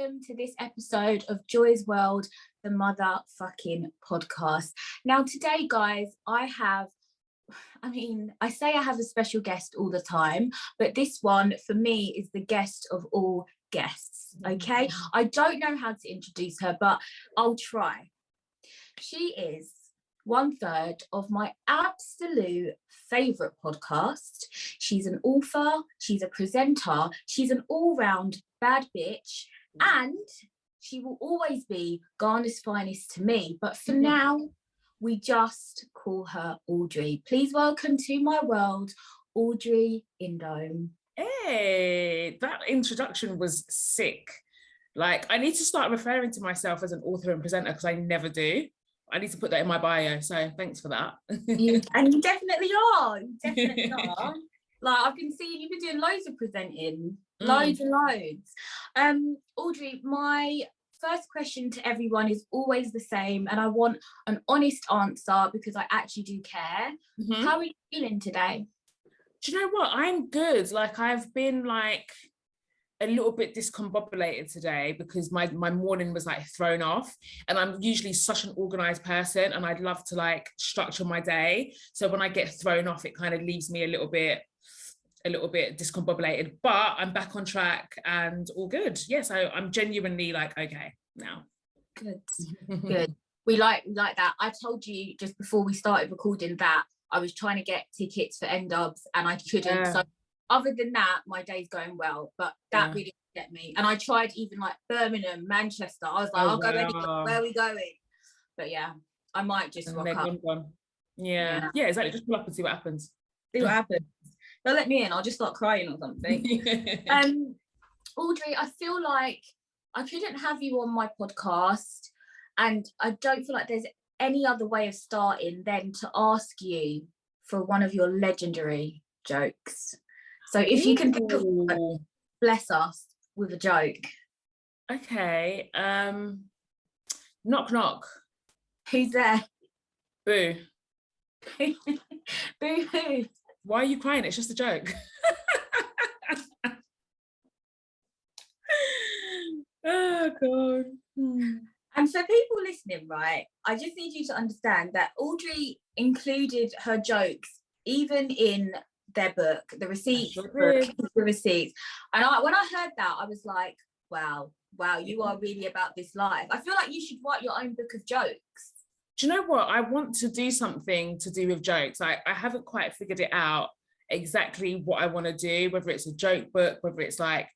welcome to this episode of Joy's World, the motherfucking podcast. Now today, guys, I say I have a special guest all the time, but this one for me is the guest of all guests, okay? I don't know how to introduce her, but I'll try. She is 1/3 of my absolute favourite podcast. She's an author, she's a presenter, she's an all-round bad bitch, and she will always be Ghana's finest to me. But for now, we just call her Audrey. Please welcome to my world, Audrey Indome. Hey, that introduction was sick. Like, I need to start referring to myself as an author and presenter because I never do. I need to put that in my bio, so thanks for that. And you definitely are. You definitely are. Like, I've been seeing you've been doing loads of presenting, loads and loads. Audrey, my first question to everyone is always the same, and I want an honest answer because I actually do care. How are you feeling today? Do you know what? I'm good. Like, I've been like a little bit discombobulated today because my morning was like thrown off, and I'm usually such an organized person and I'd love to like structure my day. So when I get thrown off, it kind of leaves me a little bit discombobulated, but I'm back on track and all good. Yes, I'm genuinely like, okay now. Good. We like that. I told you just before we started recording that I was trying to get tickets for N-dubz and I couldn't. So other than that, my day's going well, but that really get me. And I tried even like Birmingham, Manchester. I was like, I'll go anywhere. Where are we going? But yeah, I might just rock up. Yeah, exactly. Just pull up and see what happens. They'll let me in. I'll just start crying or something. Audrey, I feel like I couldn't have you on my podcast, and I don't feel like there's any other way of starting than to ask you for one of your legendary jokes. So if you can bless us with a joke. Okay. Knock knock. Who's there? Boo. Boo hoo. Why are you crying? It's just a joke. Oh God. And for people listening, right, I just need you to understand that Audrey included her jokes even in their book, the receipts, the receipts. And when I heard that, I was like, wow, you are really about this life. I feel like you should write your own book of jokes. Do you know what? I want to do something to do with jokes. I haven't quite figured it out exactly what I want to do, whether it's a joke book, whether it's like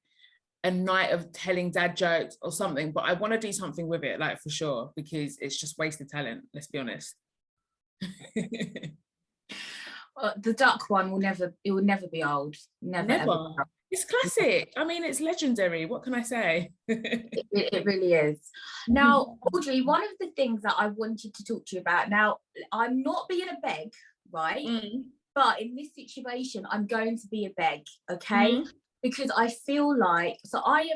a night of telling dad jokes or something, but I want to do something with it, like for sure, because it's just wasted talent, let's be honest. The duck one will never be old. Never. Ever. It's classic. I mean, it's legendary. What can I say? It really is. Now, Audrey, one of the things that I wanted to talk to you about, now, I'm not being a beg, right? But in this situation, I'm going to be a beg, okay? Because I feel like, so I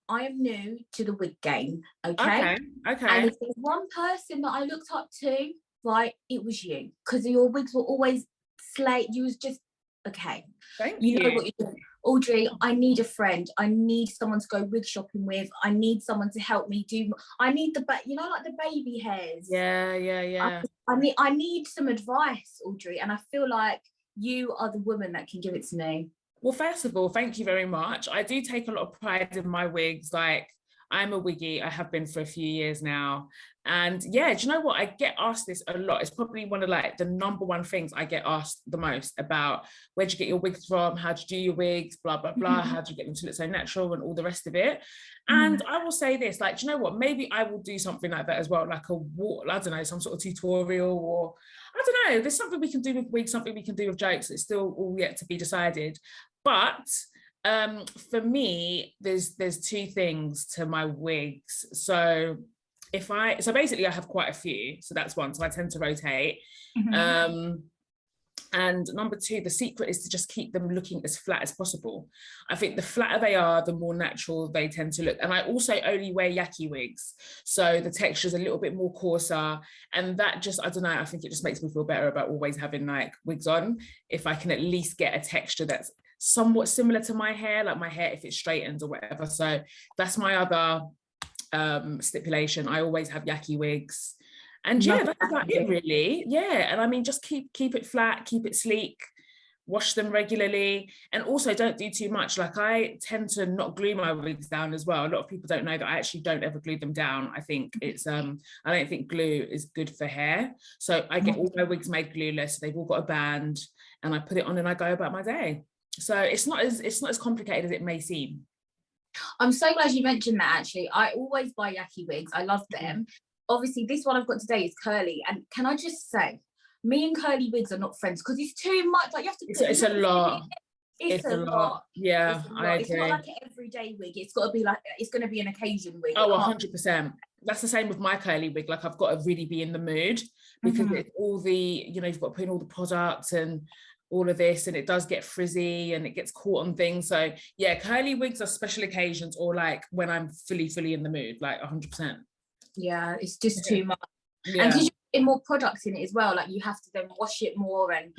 am new to the wig game, okay? And if there's one person that I looked up to, right, it was you, because your wigs were always slate. You was just okay. Thank you. Know what you're doing. Audrey, I need a friend. I need someone to go wig shopping with. I need someone to help me do. I need like the baby hairs. Yeah. I need some advice, Audrey, and I feel like you are the woman that can give it to me. Well, first of all, thank you very much. I do take a lot of pride in my wigs. Like, I'm a wiggy. I have been for a few years now. And yeah, do you know what? I get asked this a lot. It's probably one of like the number one things I get asked the most about. Where'd you get your wigs from? How do you do your wigs? Blah, blah, blah. How do you get them to look so natural and all the rest of it? And I will say this, like, do you know what? Maybe I will do something like that as well. Like I don't know, some sort of tutorial, or I don't know. There's something we can do with wigs, something we can do with jokes. It's still all yet to be decided. But for me, there's two things to my wigs. So basically I have quite a few, so that's one. So I tend to rotate. And number two, the secret is to just keep them looking as flat as possible. I think the flatter they are, the more natural they tend to look. And I also only wear yaki wigs, so the texture is a little bit more coarser, and that just, I don't know, I think it just makes me feel better about always having like wigs on, if I can at least get a texture that's somewhat similar to my hair, like my hair if it straightens or whatever. So that's my other stipulation. I always have yaki wigs. And yeah, that's about it really. Yeah, and I mean, just keep it flat, keep it sleek, wash them regularly, and also don't do too much. Like, I tend to not glue my wigs down as well. A lot of people don't know that I actually don't ever glue them down. I think it's I don't think glue is good for hair. So I get all my wigs made glueless. They've all got a band, and I put it on and I go about my day. So it's not as complicated as it may seem. I'm so glad you mentioned that. Actually, I always buy yaki wigs. I love them. Obviously, this one I've got today is curly, and can I just say, me and curly wigs are not friends, because it's too much. Like, you have to. It's a lot. It's a lot. Yeah, I agree. It's not like an everyday wig. It's got to be like, it's going to be an occasion wig. Oh, 100%. That's the same with my curly wig. Like, I've got to really be in the mood, because it's all the, you know, you've got to put in all the products and all of this, and it does get frizzy and it gets caught on things. So yeah, curly wigs are special occasions, or like when I'm fully in the mood, like 100%. Yeah, it's just too much. Yeah. And because you put more products in it as well, like you have to then wash it more, and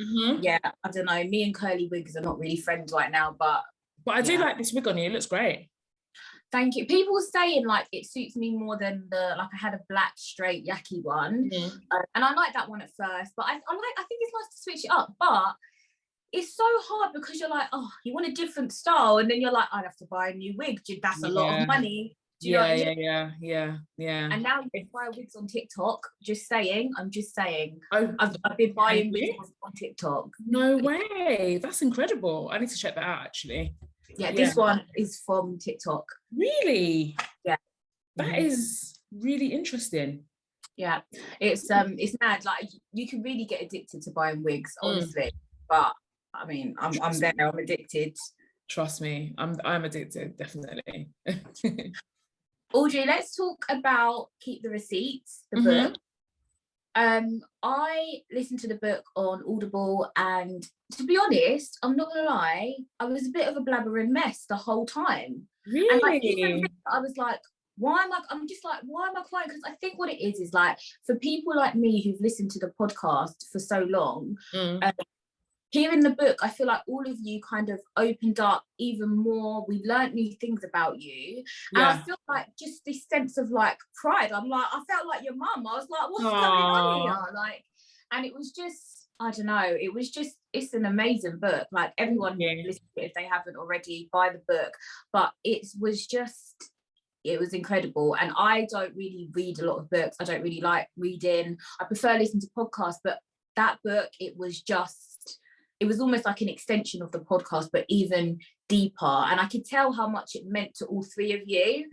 yeah, I don't know, me and curly wigs are not really friends right now, but I do like this wig on you. It looks great. Thank you. People were saying like it suits me more than I had a black straight yaki one, and I like that one at first, but I think it's nice to switch it up, but it's so hard because you're like, oh, you want a different style, and then you're like, I'd have to buy a new wig. That's a lot of money. Yeah. And now you can buy wigs on TikTok. I'm just saying. Oh, I've been buying wigs on TikTok. No way. That's incredible. I need to check that out, actually. Yeah, this one is from TikTok. Really? Yeah. That is really interesting. Yeah. It's mad. Like, you can really get addicted to buying wigs, honestly. But I mean, I'm there. I'm addicted. Trust me, I'm addicted, definitely. Audrey, let's talk about Keep the Receipts, the book. I listened to the book on Audible, and to be honest, I'm not gonna lie, I was a bit of a blabbering mess the whole time. Really? And like, even I was like, why am I crying? Because I think what it is like, for people like me who've listened to the podcast for so long, here in the book, I feel like all of you kind of opened up even more. We learned new things about you. And I feel like just this sense of like pride. I'm like, I felt like your mum. I was like, what's going on here? Like, and it was just, I don't know. It was just, it's an amazing book. Like, everyone listen to it if they haven't already, buy the book. But it was incredible. And I don't really read a lot of books. I don't really like reading. I prefer listening to podcasts. But that book, it was almost like an extension of the podcast, but even deeper. And I could tell how much it meant to all three of you.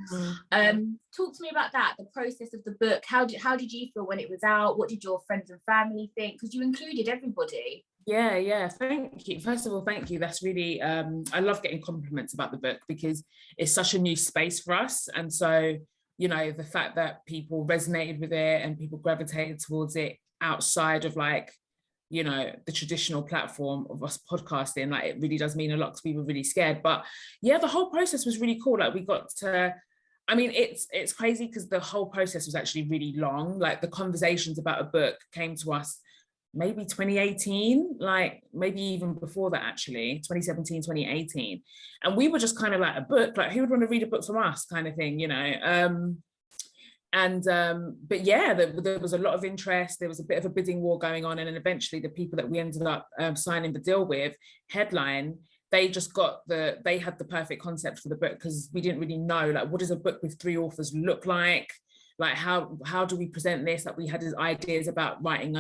Talk to me about that, the process of the book. How did you feel when it was out? What did your friends and family think? Because you included everybody. Yeah. Thank you. First of all, thank you. That's really, I love getting compliments about the book, because it's such a new space for us. And so, you know, the fact that people resonated with it and people gravitated towards it outside of like, you know, the traditional platform of us podcasting, like, it really does mean a lot, because we were really scared. But yeah, the whole process was really cool. Like, we got to, I mean, it's crazy because the whole process was actually really long. Like, the conversations about a book came to us maybe 2018, like maybe even before that, actually 2017, 2018. And we were just kind of like, a book, like, who would want to read a book from us, kind of thing, you know? But yeah, there was a lot of interest. There was a bit of a bidding war going on, and then eventually the people that we ended up signing the deal with, Headline, they had the perfect concept for the book, because we didn't really know, like, what does a book with 3 authors look like? Like, how do we present this? Like, we had these ideas about writing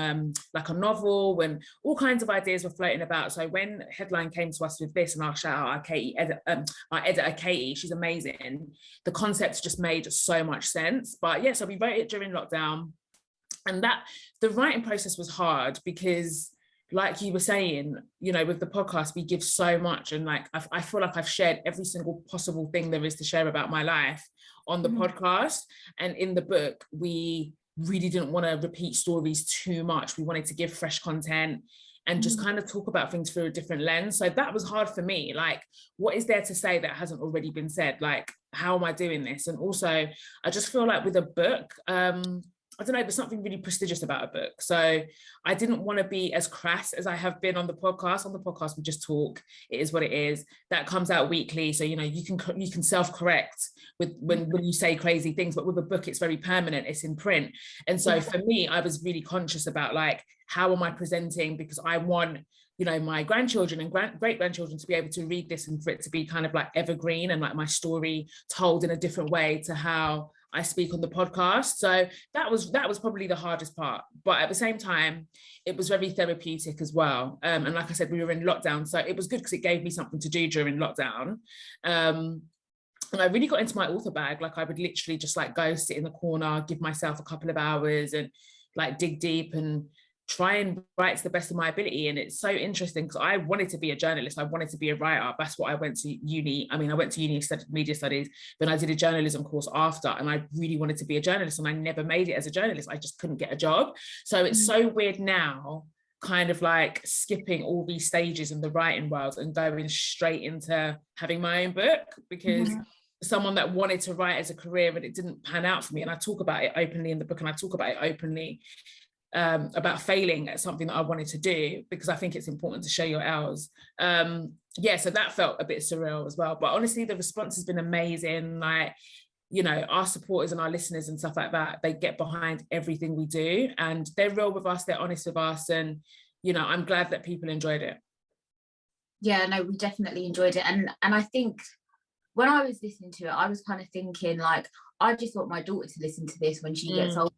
like a novel, when all kinds of ideas were floating about. So when Headline came to us with this, and I'll shout out our editor Katie, she's amazing. The concept just made so much sense. But yeah, so we wrote it during lockdown, and the writing process was hard, because like you were saying, you know, with the podcast, we give so much, and like I feel like I've shared every single possible thing there is to share about my life on the podcast. And in the book, we really didn't want to repeat stories too much. We wanted to give fresh content, and just kind of talk about things through a different lens. So that was hard for me. Like, what is there to say that hasn't already been said? Like, how am I doing this? And also, I just feel like with a book, I don't know, there's something really prestigious about a book. So I didn't want to be as crass as I have been on the podcast. On the podcast, we just talk. It is what it is. That comes out weekly. So, you know, you can self-correct with when you say crazy things, but with a book, it's very permanent. It's in print. And so for me, I was really conscious about like, how am I presenting? Because I want, you know, my grandchildren and great grandchildren to be able to read this and for it to be kind of like evergreen and like my story told in a different way to how I speak on the podcast. So that was probably the hardest part. But at the same time, it was very therapeutic as well. And like I said, we were in lockdown. So it was good because it gave me something to do during lockdown. And I really got into my author bag. Like I would literally just like go sit in the corner, give myself a couple of hours and like dig deep and try and write to the best of my ability. And it's so interesting because I wanted to be a journalist. I wanted to be a writer. That's what I went to uni. I mean, I went to uni, studied media studies, then I did a journalism course after, and I really wanted to be a journalist and I never made it as a journalist. I just couldn't get a job. So it's so weird now, kind of like skipping all these stages in the writing world and going straight into having my own book, because someone that wanted to write as a career and it didn't pan out for me. And I talk about it openly in the book, and I talk about it openly about failing at something that I wanted to do, because I think it's important to share your hours. Yeah, so that felt a bit surreal as well. But honestly, the response has been amazing. Like, you know, our supporters and our listeners and stuff like that, they get behind everything we do and they're real with us, they're honest with us. And, you know, I'm glad that people enjoyed it. Yeah, no, we definitely enjoyed it. And I think when I was listening to it, I was kind of thinking like, I just want my daughter to listen to this when she gets older.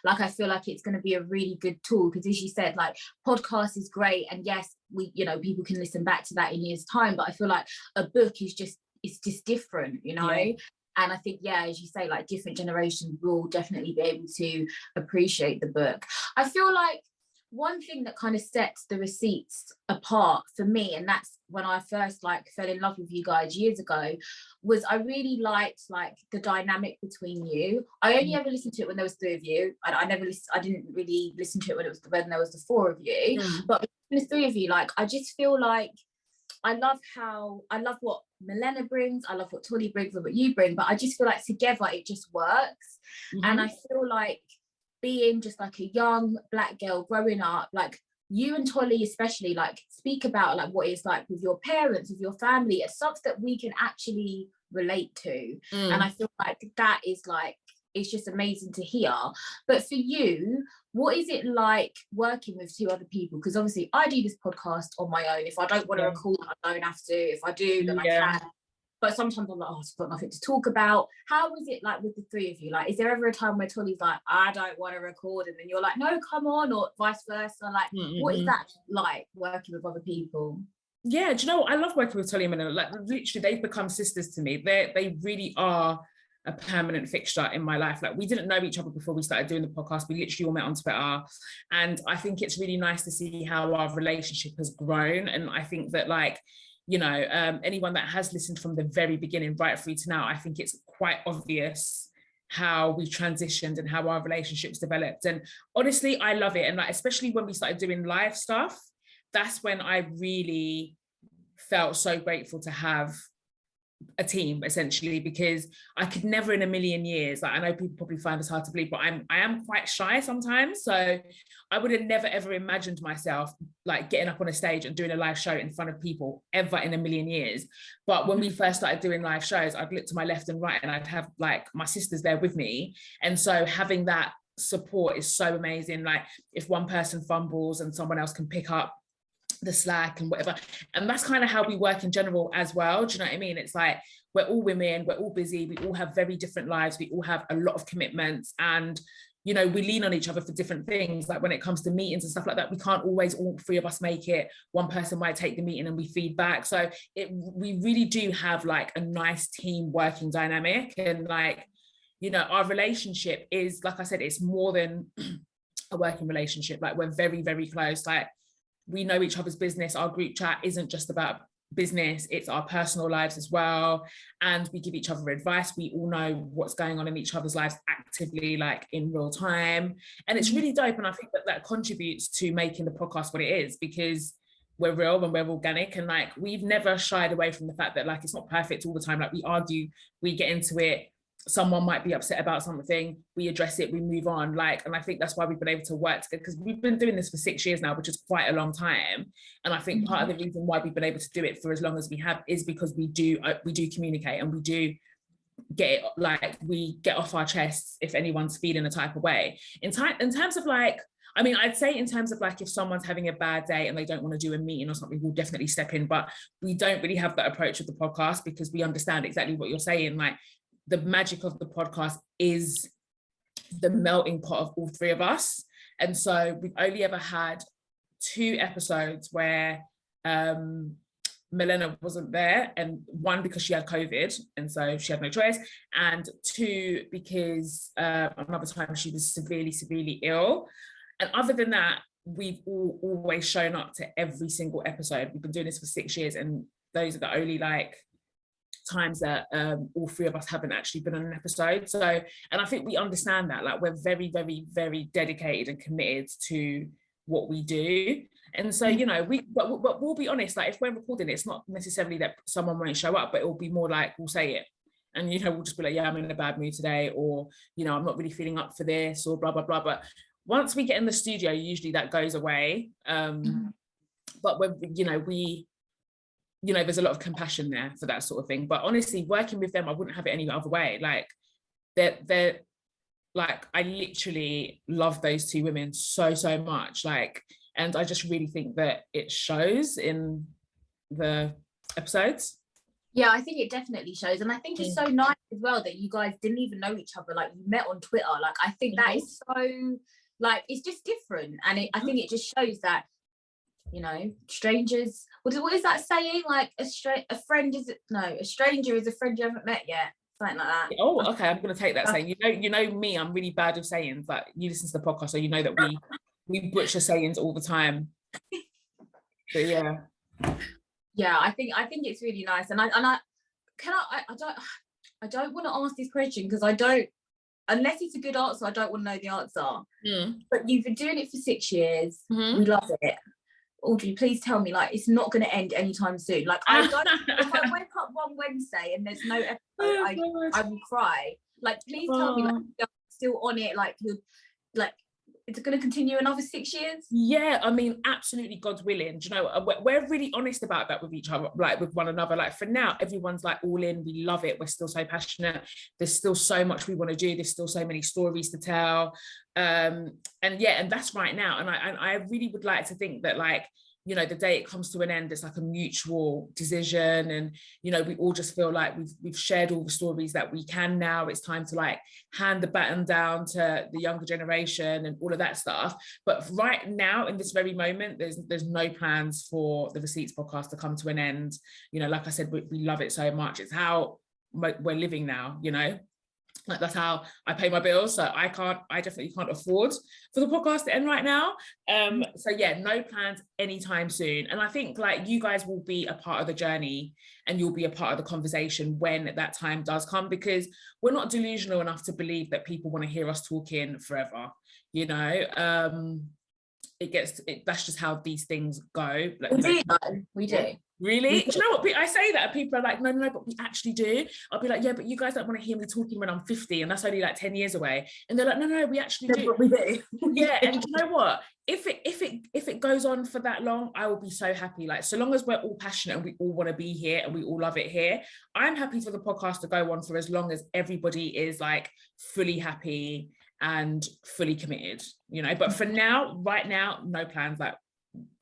Like, I feel like it's going to be a really good tool because, as you said, like, podcast is great. And yes, we, you know, people can listen back to that in years' time. But I feel like a book is just, it's just different, you know? Yeah. And I think, yeah, as you say, like, different generations will definitely be able to appreciate the book. I feel like one thing that kind of sets the Receipts apart for me, and that's when I first like fell in love with you guys years ago, was I really liked like the dynamic between you. I only ever listened to it when there was three of you, and I didn't really listen to it when there was the four of you. But between the three of you, like, I just feel like I love what Milena brings, I love what Tolly brings and what you bring, but I just feel like together it just works. And I feel like being just like a young Black girl growing up, like you and Tolly especially, like, speak about like what it's like with your parents, with your family. It's stuff that we can actually relate to. And I feel like that is like, it's just amazing to hear. But for you, what is it like working with two other people? Because obviously I do this podcast on my own. If I don't want to record, I don't have to. If I do, then I can. But sometimes I'm like, oh, I've got nothing to talk about. How was it like with the three of you? Like, is there ever a time where Tolly's like, I don't want to record, and then you're like, no, come on, or vice versa? Like, what is that like working with other people? Yeah, do you know what? I love working with Tolly and Milena. Like, literally, they've become sisters to me. They really are a permanent fixture in my life. Like, we didn't know each other before we started doing the podcast. We literally all met on Twitter. And I think it's really nice to see how our relationship has grown. And I think that, like, you know, anyone that has listened from the very beginning right through to now, I think it's quite obvious how we transitioned and how our relationships developed. And honestly, I love it. And like, especially when we started doing live stuff, that's when I really felt so grateful to have a team, essentially, because I could never in a million years, like, I know people probably find this hard to believe, but I am quite shy sometimes. So I would have never ever imagined myself like getting up on a stage and doing a live show in front of people ever in a million years. But when we first started doing live shows, I'd look to my left and right and I'd have like my sisters there with me. And so having that support is so amazing. Like, if one person fumbles and someone else can pick up the slack and whatever. And that's kind of how we work in general as well. Do you know what I mean? It's like, we're all women, we're all busy, we all have very different lives, we all have a lot of commitments, and, you know, we lean on each other for different things. Like when it comes to meetings and stuff like that, we can't always all three of us make it. One person might take the meeting and we feed back. So we really do have like a nice team working dynamic. And like, you know, our relationship is, like I said, it's more than a working relationship. Like, we're very, very close. Like, we know each other's business. Our group chat isn't just about business, it's our personal lives as well, and we give each other advice. We all know what's going on in each other's lives actively, like in real time, and it's really dope. And I think that that contributes to making the podcast what it is, because we're real and we're organic, and like we've never shied away from the fact that like it's not perfect all the time. Like we argue, we get into it, someone might be upset about something, we address it, we move on. Like, and I think that's why we've been able to work together, because we've been doing this for 6 years now, which is quite a long time. And I think part of the reason why we've been able to do it for as long as we have is because we do communicate, and we do get it, like we get off our chests if anyone's feeling a type of way. In terms of like, I mean, I'd say in terms of like, if someone's having a bad day and they don't want to do a meeting or something, we'll definitely step in. But we don't really have that approach with the podcast, because we understand exactly what you're saying. Like, the magic of the podcast is the melting pot of all three of us. And so we've only ever had 2 episodes where Milena wasn't there, and 1 because she had COVID and so she had no choice, and 2 because another time she was severely ill. And other than that, we've always shown up to every single episode. We've been doing this for 6 years, and those are the only like times that all 3 of us haven't actually been on an episode. So, and I think we understand that, like we're very dedicated and committed to what we do. And so, you know, but we'll be honest, like if we're recording it, it's not necessarily that someone won't show up, but it'll be more like we'll say it, and you know, we'll just be like, yeah, I'm in a bad mood today, or you know, I'm not really feeling up for this, or blah blah blah. But once we get in the studio, usually that goes away. But when you know, there's a lot of compassion there for that sort of thing. But honestly, working with them, I wouldn't have it any other way. Like they're like, I literally love those 2 women so much. Like, and I just really think that it shows in the episodes. Yeah, I think it definitely shows. And I think it's so nice as well that you guys didn't even know each other. Like, you met on Twitter. Like, I think that is so, like, it's just different. And I think it just shows that, you know, strangers, what is that saying? Like a stranger is a friend you haven't met yet. Something like that. Oh, okay, I'm gonna take that saying. You know me, I'm really bad with sayings. Like, you listen to the podcast, so you know that we butcher sayings all the time. But yeah. Yeah, I think it's really nice. And I don't want to ask this question, because I don't, unless it's a good answer, I don't want to know the answer. But you've been doing it for 6 years. We love it. Audrey, please tell me, like, it's not going to end anytime soon. Like, I don't, if I wake up one Wednesday and there's no episode, I will cry. Like, please tell me, like, you're still on it, like, you're, like, it's going to continue another 6 years? Yeah, I mean, absolutely, God willing. Do you know, we're really honest about that with each other, like with one another. Like, for now, everyone's like all in. We love it. We're still so passionate. There's still so much we want to do. There's still so many stories to tell. And that's right now. And I really would like to think that, like, you know, the day it comes to an end, it's like a mutual decision, and you know, we all just feel like we've shared all the stories that we can now. It's time to like hand the baton down to the younger generation and all of that stuff. But right now, in this very moment, there's no plans for the Receipts podcast to come to an end. You know, like I said, we love it so much. It's how we're living now, you know. Like, that's how I pay my bills. So I definitely can't afford for the podcast to end right now. So yeah, no plans anytime soon. And I think like you guys will be a part of the journey, and you'll be a part of the conversation when that time does come, because we're not delusional enough to believe that people want to hear us talking forever, you know. That's just how these things go. Like, we do. Really? Do you know what? I say that and people are like, no, but we actually do. I'll be like, yeah, but you guys don't want to hear me talking when I'm 50, and that's only like 10 years away. And they're like, no, we actually do. But we do. Yeah, and you know what? If it goes on for that long, I will be so happy. Like, so long as we're all passionate and we all want to be here and we all love it here, I'm happy for the podcast to go on for as long as everybody is like fully happy and fully committed, you know. But for now, right now, no plans. Like,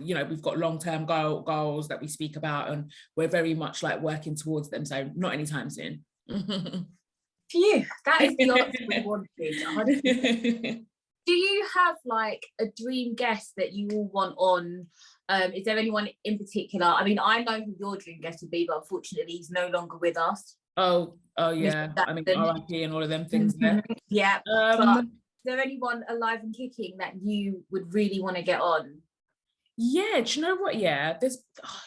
you know, we've got long-term goals that we speak about, and we're very much like working towards them. So not anytime soon. Phew, that is the answer we wanted. Do you have like a dream guest that you all want on? Is there anyone in particular? I mean, I know who your dream guest would be, but unfortunately he's no longer with us. Oh yeah. I mean, RIP and all of them things there. Yeah. But is there anyone alive and kicking that you would really want to get on? Yeah, do you know what? Yeah, there's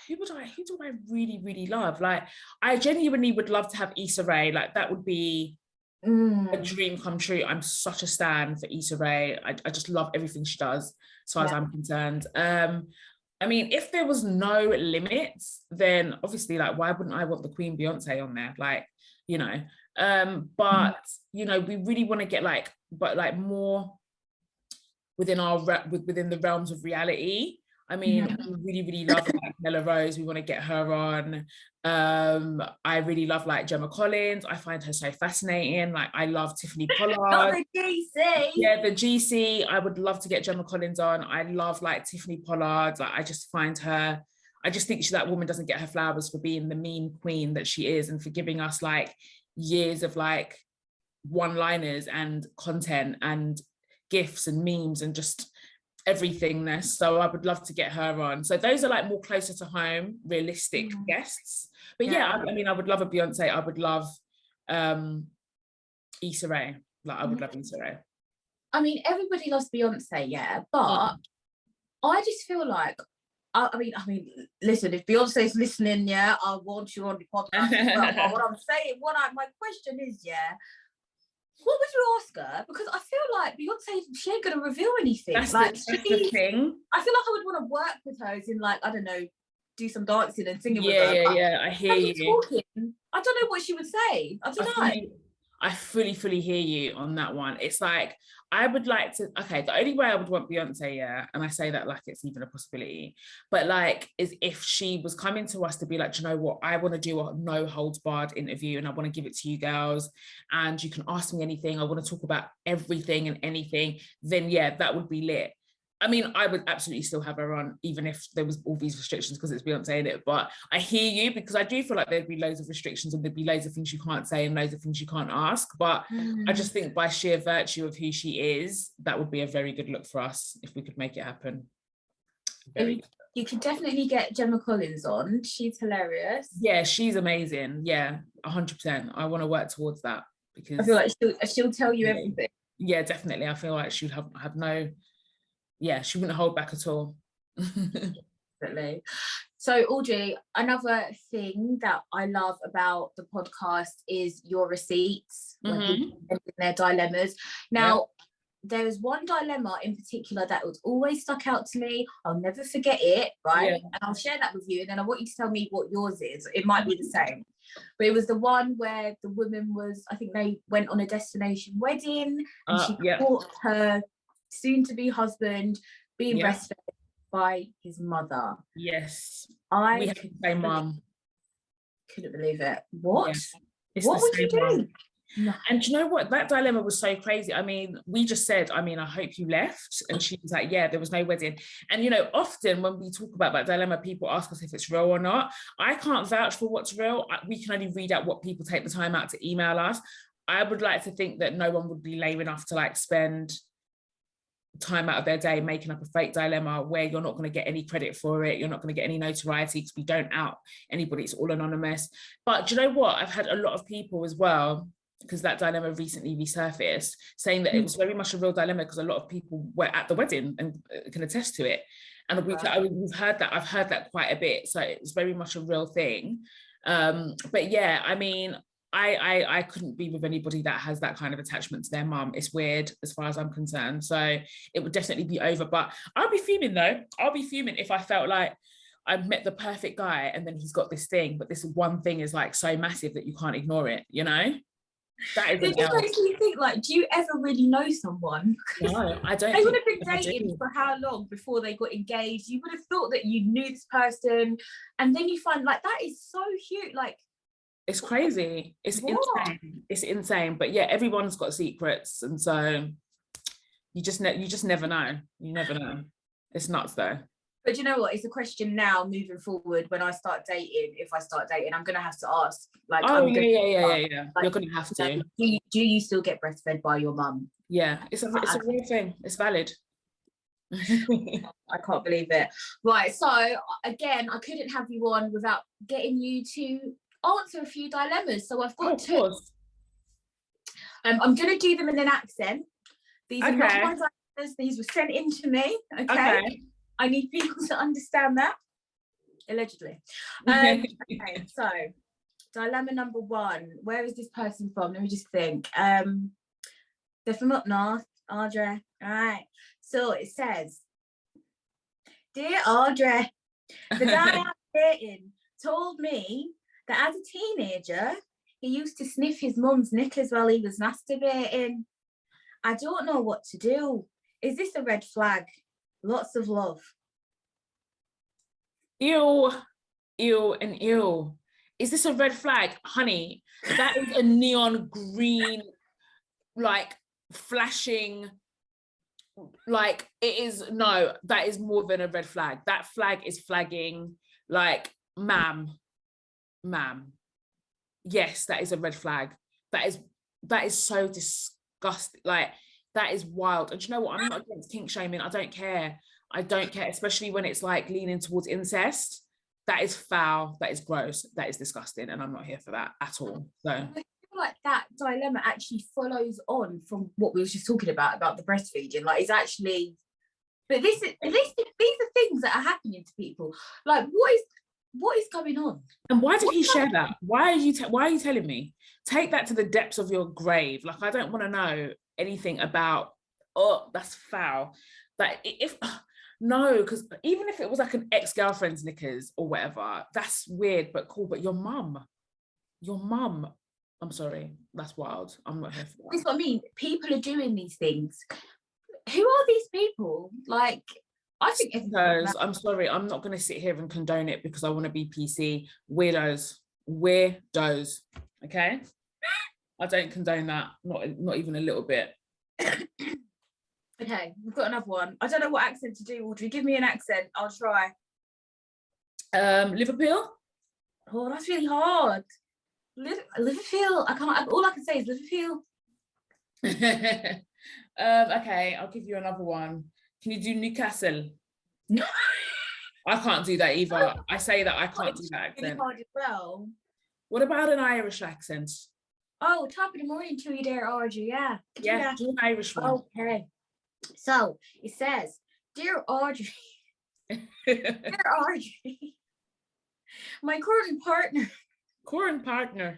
who do I really, really love? Like, I genuinely would love to have Issa Rae. Like, that would be a dream come true. I'm such a stan for Issa Rae. I just love everything she does, as far as I'm concerned. I mean, if there was no limits, then obviously, like, why wouldn't I want the Queen Beyonce on there? Like, you know, but you know, we really want to get like, but like more within within the realms of reality. I mean, we really, really love like Nella Rose. We want to get her on. I really love like Gemma Collins. I find her so fascinating. Like, I love Tiffany Pollard. Not the GC. Yeah, the GC. I would love to get Gemma Collins on. I love like Tiffany Pollard. Like, I just find her, I just think that woman doesn't get her flowers for being the meme queen that she is, and for giving us like years of like one-liners and content and gifs and memes and just everythingness. So I would love to get her on. So those are like more closer to home, realistic guests. But yeah, I mean, I would love a Beyonce. I would love Issa Rae. Like, I would love Issa Rae. I mean, everybody loves Beyonce, yeah, but I just feel like, I mean, listen, if Beyonce's listening, yeah, I want you on the podcast as well. But what I'm saying, my question is, yeah, what would you ask her? Because I feel like Beyonce, she ain't gonna reveal anything. That's like, the thing. I feel like I would want to work with her, as in, like, I don't know, do some dancing and singing with her. Yeah, I hear you. Talking, I don't know what she would say. I don't know. I fully hear you on that one. It's like, I would like to, okay, the only way I would want Beyonce, yeah, and I say that like it's even a possibility, but like, is if she was coming to us to be like, do you know what, I want to do a no holds barred interview and I want to give it to you girls and you can ask me anything, I want to talk about everything and anything, then yeah, that would be lit. I mean, I would absolutely still have her on, even if there was all these restrictions, because it's Beyonce in it. But I hear you, because I do feel like there'd be loads of restrictions and there'd be loads of things you can't say and loads of things you can't ask. But I just think by sheer virtue of who she is, that would be a very good look for us if we could make it happen. You could definitely get Gemma Collins on. She's hilarious. Yeah, she's amazing. Yeah, 100%. I want to work towards that, because I feel like she'll tell you everything. Yeah, definitely. I feel like she'd have no. Yeah, she wouldn't hold back at all. Definitely. So, Audrey, another thing that I love about the podcast is your receipts, when people send in their dilemmas. Now, there is one dilemma in particular that was always stuck out to me. I'll never forget it, right? And I'll share that with you, and then I want you to tell me what yours is. It might be the same. But it was the one where the woman was, I think they went on a destination wedding, and she caught her soon-to-be husband being breastfed by his mother. Yes. We have the same mum. Couldn't believe it. What? Yeah. What would you do? No. And do you know what? That dilemma was so crazy. I mean, we just said, I mean, I hope you left. And she was like, yeah, there was no wedding. And, you know, often when we talk about that dilemma, people ask us if it's real or not. I can't vouch for what's real. We can only read out what people take the time out to email us. I would like to think that no one would be lame enough to like spend time out of their day making up a fake dilemma where you're not going to get any credit for it, you're not going to get any notoriety, because we don't out anybody, it's all anonymous. But do you know what, I've had a lot of people as well, because that dilemma recently resurfaced, saying that it was very much a real dilemma because a lot of people were at the wedding and can attest to it. And we've heard that, I've heard that quite a bit, so it's very much a real thing. But yeah, I mean, I couldn't be with anybody that has that kind of attachment to their mum. It's weird as far as I'm concerned. So it would definitely be over. But I'll be fuming though. I'll be fuming if I felt like I've met the perfect guy and then he's got this thing, but this one thing is like so massive that you can't ignore it, you know? That is it just makes me think, like, do you ever really know someone? No, I don't. They would have been dating for how long before they got engaged? You would have thought that you knew this person, and then you find, like, that is so huge. Like, it's crazy. It's insane. It's insane. But yeah, everyone's got secrets, and so you just never know. You never know. It's nuts though. But you know what? It's a question now moving forward. When I start dating, if I start dating, I'm gonna have to ask. Like, oh yeah. Like, you're gonna have to. Do you still get breastfed by your mum? Yeah, it's a real thing. It's valid. I can't believe it. Right. So again, I couldn't have you on without getting you to answer a few dilemmas. So I've got two. I'm gonna do them in an accent. These are not my dilemmas. These were sent in to me. Okay. I need people to understand that. Allegedly. Okay, so dilemma number 1. Where is this person from? Let me just think. They're from up north, Audrey. All right. So it says, "Dear Audrey, the guy I'm dating told me that as a teenager, he used to sniff his mum's knickers while he was masturbating. I don't know what to do. Is this a red flag? Lots of love." Ew, ew, and ew. Is this a red flag? Honey, that is a neon green, like flashing, like it is, no, that is more than a red flag. That flag is flagging, like, ma'am. Yes, that is a red flag. That is so disgusting. Like, that is wild. And do you know what? I'm not against kink shaming. I don't care, especially when it's like leaning towards incest. That is foul, that is gross, that is disgusting, and I'm not here for that at all. So I feel like that dilemma actually follows on from what we were just talking about the breastfeeding. Like, it's actually, but these are things that are happening to people. Like, what is going on? And why did he share that? Why are you telling me? Take that to the depths of your grave. Like, I don't want to know anything about, oh, that's foul. That if no, because even if it was like an ex-girlfriend's knickers or whatever, that's weird, but cool. But your mum, I'm sorry, that's wild. I'm not here for that. That's what I mean. People are doing these things. Who are these people? Like, I think I'm sorry, I'm not going to sit here and condone it because I want to be PC. Weirdos, okay? I don't condone that, not even a little bit. Okay, we've got another one. I don't know what accent to do, Audrey. Give me an accent. I'll try. Liverpool? Oh, that's really hard. Liverpool. I can't. All I can say is Liverpool. Okay, I'll give you another one. Can you do Newcastle? No. I can't do that either. I say that I can't do that accent. Really hard as well. What about an Irish accent? Oh, top of the morning to you there, Audrey. Yeah. Yeah, do an Irish one. Okay. So it says, "Dear Audrey, dear Audrey, my current partner."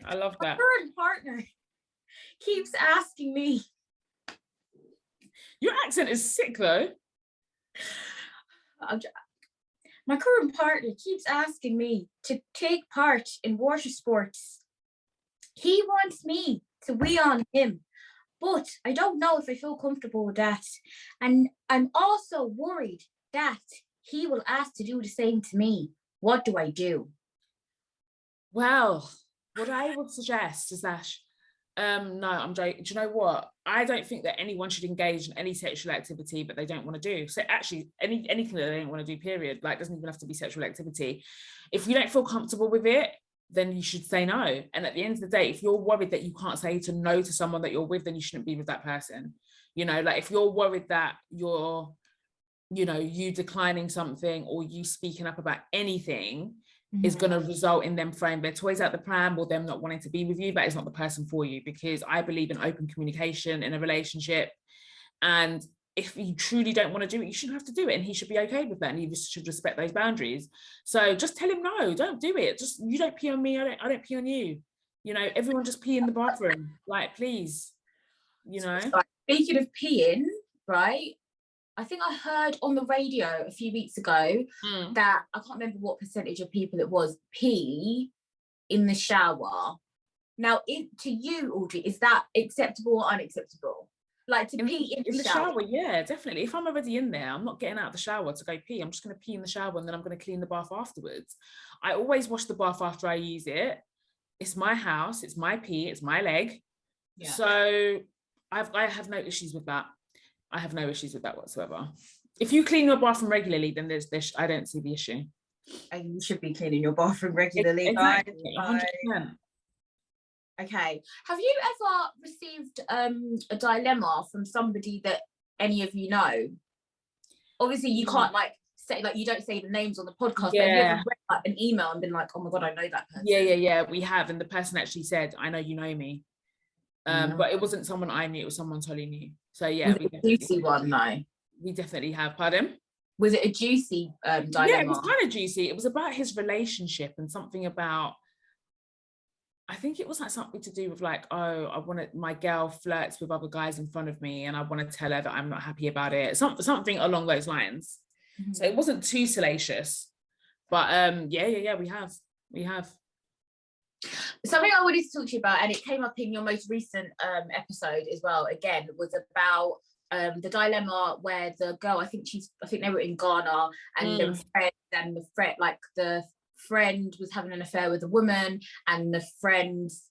I love that. My current partner keeps asking me. Your accent is sick though. My current partner keeps asking me to take part in water sports. He wants me to wee on him, but I don't know if I feel comfortable with that. And I'm also worried that he will ask to do the same to me. What do I do? Well, what I would suggest is that, no, I'm joking. Do you know what? I don't think that anyone should engage in any sexual activity that they don't want to do. So actually, anything that they don't want to do, period. Like, doesn't even have to be sexual activity. If you don't feel comfortable with it, then you should say no. And at the end of the day, if you're worried that you can't say no to someone that you're with, then you shouldn't be with that person. You know, like if you're worried that you declining something or you speaking up about anything is going to result in them throwing their toys out the pram or them not wanting to be with you, that is not the person for you, because I believe in open communication in a relationship. And if you truly don't want to do it, you shouldn't have to do it, and he should be okay with that, and you should respect those boundaries. So just tell him no, don't do it. Just, you don't pee on me, I don't pee on you. You know, everyone just pee in the bathroom, like, please, you know. Speaking of peeing, right, I think I heard on the radio a few weeks ago that, I can't remember what percentage of people it was, pee in the shower. Now, to you, Audrey, is that acceptable or unacceptable? Like, to pee in the shower? Yeah, definitely. If I'm already in there, I'm not getting out of the shower to go pee. I'm just going to pee in the shower and then I'm going to clean the bath afterwards. I always wash the bath after I use it. It's my house, it's my pee, it's my leg. Yeah. So I have no issues with that. I have no issues with that whatsoever. If you clean your bathroom regularly, then there's I don't see the issue. And you should be cleaning your bathroom regularly. Exactly, 100%. Okay. Have you ever received a dilemma from somebody that any of you know? Obviously, you can't say, you don't say the names on the podcast. Yeah. But have you ever read an email and been like, oh my God, I know that person? Yeah, we have. And the person actually said, I know you know me. But it wasn't someone I knew, it was someone Tolly knew. So yeah, we definitely have. Pardon? Was it a juicy dilemma? Yeah, it was kind of juicy. It was about his relationship and something about, I think it was like something to do with like, oh, I want to, my girl flirts with other guys in front of me and I want to tell her that I'm not happy about it. Something along those lines. Mm-hmm. So it wasn't too salacious, but yeah, we have. Something I wanted to talk to you about, and it came up in your most recent episode as well, again, was about the dilemma where the girl, I think they were in Ghana, and the friend was having an affair with a woman, and the friend's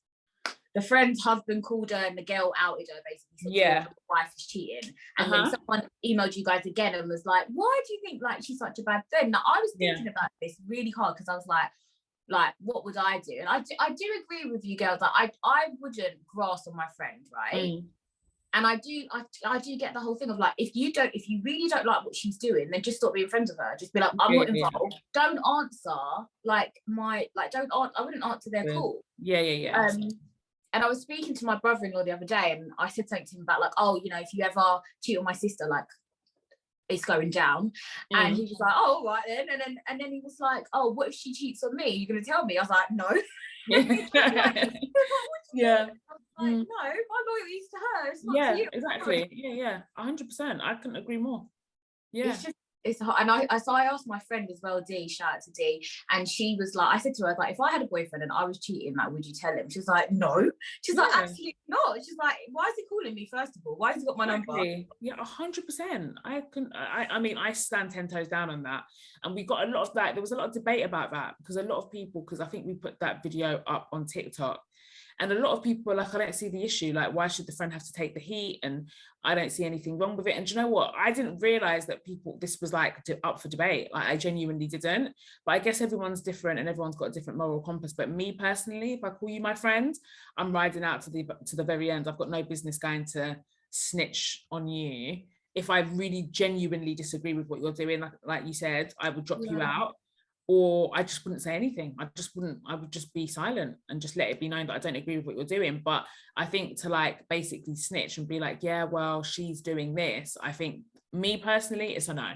husband called her and the girl outed her, basically said, the wife is cheating. And then someone emailed you guys again and was like, why do you think like she's such a bad friend? Now I was thinking about this really hard, because I was like, what would I do? And I do agree with you girls, like I wouldn't grass on my friend, right? And I do get the whole thing of like, if you really don't like what she's doing, then just stop being friends with her. Just be like, I'm not involved. Don't answer I wouldn't answer their call. Yeah. And I was speaking to my brother-in-law the other day, and I said something to him about like, oh, you know, if you ever cheat on my sister, like it's going down. And he was like, oh, all right then. And then he was like, oh, what if she cheats on me? You're gonna tell me? I was like, no. Yeah. Like, no, my loyalty's to her. It's not to you. Exactly. Yeah. 100%. I couldn't agree more. Yeah. It's hard. And I asked my friend as well, D, shout out to D, and she was like, I said to her, like, if I had a boyfriend and I was cheating, like, would you tell him? She was like, no. She's like, absolutely not. She's like, why is he calling me, first of all? Why has he got my number? Yeah, 100%. I mean, I stand 10 toes down on that. And we got a lot of that. There was a lot of debate about that, because a lot of people, because I think we put that video up on TikTok, and a lot of people are like, I don't see the issue. Like, why should the friend have to take the heat? And I don't see anything wrong with it. And do you know what? I didn't realize that this was like up for debate. Like, I genuinely didn't. But I guess everyone's different and everyone's got a different moral compass. But me personally, if I call you my friend, I'm riding out to the very end. I've got no business going to snitch on you. If I really genuinely disagree with what you're doing, like you said, I would drop you out. Or I just wouldn't say anything. I would just be silent and just let it be known that I don't agree with what you're doing. But I think to like basically snitch and be like, yeah, well, she's doing this, I think, me personally, it's a no.